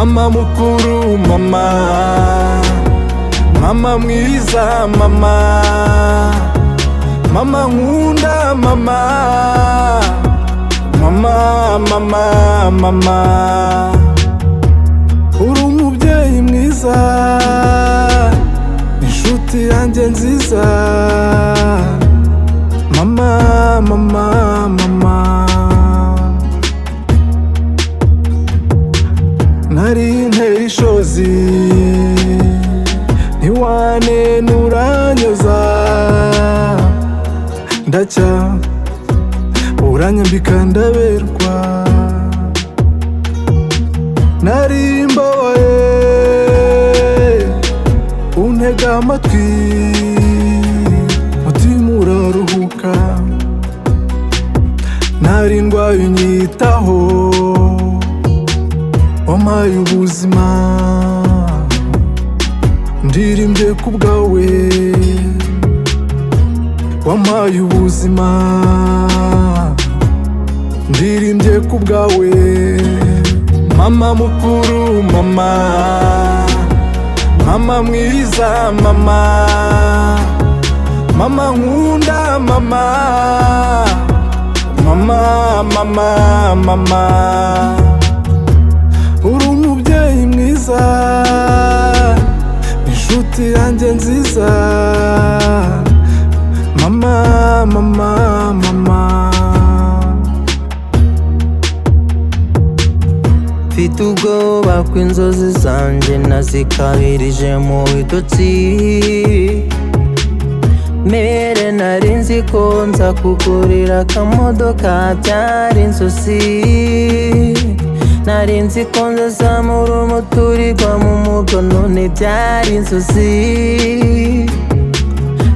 mama mukuru, mama, mama mwiza, mama, mama nkunda, mama, mama, mama, mama. Uri umubyeyi mwiza, inshuti yanjye nziza, mama, mama, mama. Nari nteye ishozi, ntiwanenura nyoza, ndacya uranyambika ndaberwa. Nari mbabaye, untega amatwi, mutima uraruhuka. Nari ndwaye unyitaho, wampaye ubuzima, ndirimbye ku bwawe. Wampaye ubuzima, ndirimbye ku bwawe. Mama mukuru, mama, mama mwiza, mama, mama nkunda, mama, mama, mama, mama. Uri umubyeyi mwiza, inshuti yanjye nziza, mama, mama, mama. Mfite ubwoba ko inzozi zanjye nazikabirije mu bitotsi. Mere nari nzi ko nza kugurira akamodoka byari inzozi. Nari nzi ko nzazamura umuturirwa mu mugo none byari inzozi.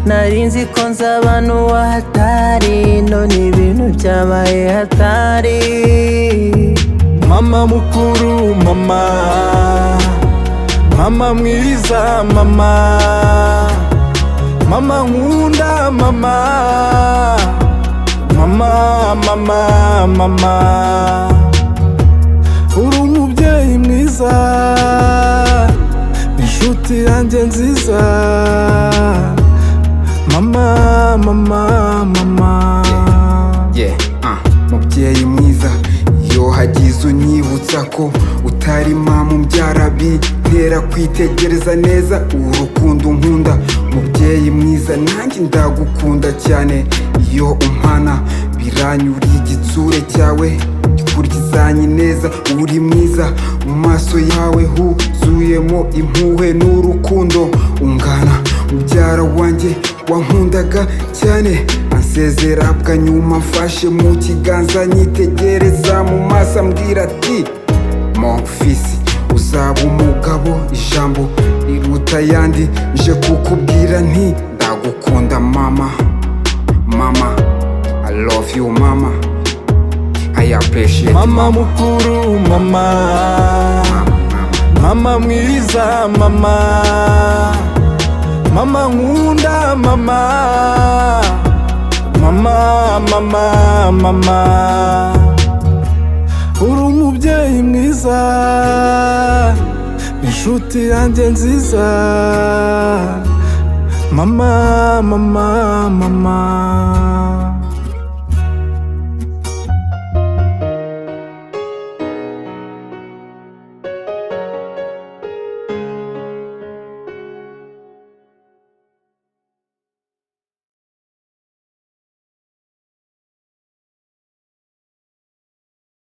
Nari nzi ko nzabana uwahatari none ibintu byabaye hatari. Mama mukuru, mama, mama mwiza, mama, mama nkunda, mama, mama, mama, mama. Uri umubyeyi mwiza, inshuti yanjye nziza, mama, mama, mama. Mubyeyi mwiza, iyo hagize unyibutsa ko utari mama umbyara bintera kwitegereza neza urukundo nkunda. Mubyeyi mwiza, nanjye ndagukunda cyane, iyo umpana biranyura igitsure cyawe kuryizanye neza. Uri mwiza, mu maso yawe huzuyemo impuhwe n'urukundo. Ungana mubyara wanjye wankundaga cyane, ansezera bwa nyuma mfashe mu kiganza nyitegereza mu maso ambwira ati mon fils uzaba umugabo. Ijambo riruta ayandi, nje kukubwira nti ndagukunda mama. Mama, I love you mama, I appreciate mama mukuru, mama, mama mwiza, mama, mama nkunda, mama, mama, mama, mama. Uri umubyeyi mwiza, inshuti yanjye nziza, mama, mama, mama.